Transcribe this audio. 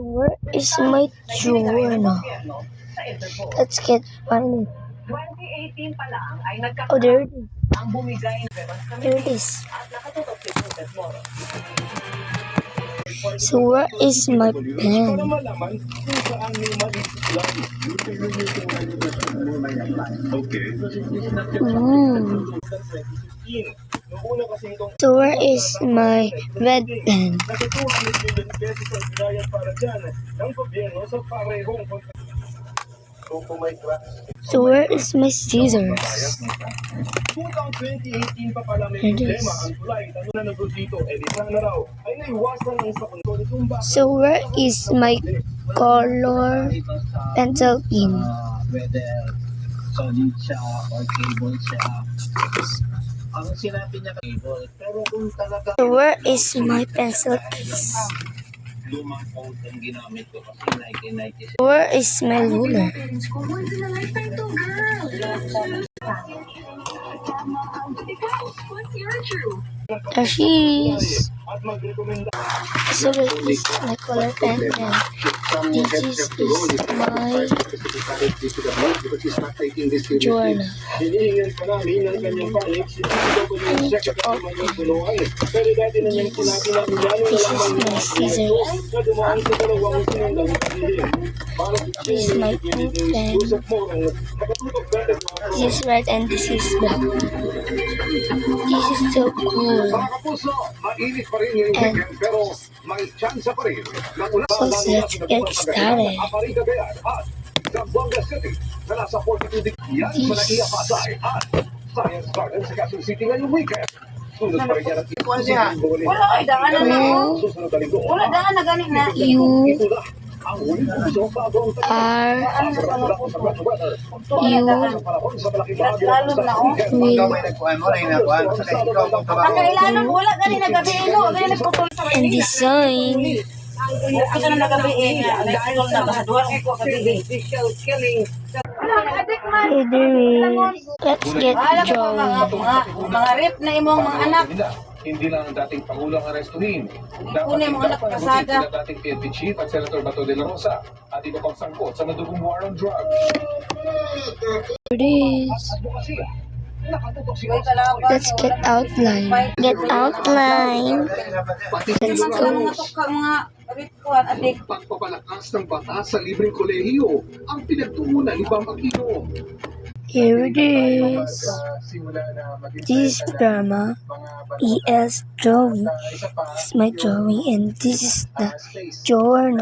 Where is my journal? Let's find it. 2018 pa lang ay Oh, there it is. ang bumigay ng There it is. at nakatutok si Joseph Moro. So where is my pen? So where is my red pen? So where is my scissors? It is. So where is my color pencil pin? Whether solid siya or cable siya. Ang sinabi niya cable. Pero kung talaga So where is my pencil case? lumang code ang ginamit ko kasi 1996. Where is my ruler? There she is. So this is my color pen and this is my journal. I need to open this. This is my scissors. This is my blue pen. This is red and this is black. This is so cool. And so let's get started. And design. Let's get drawing. Mga rip na imong mga anak. Hindi lang ang dating Pangulong arestuhin. Kunin mo anak kasada. Sila dating PNP Chief at Senator Bato de la Rosa at iba pang sangkot sa madugong war on drugs. It is. Let's get outline. Get outline. Let's go. Mga rip kuan adik. Pagpapalakas ng batas sa libreng kolehiyo ang pinagtungo ng ibang Aquino. Here it is. This is drama. ES drawing. This is my drawing and this is the journal.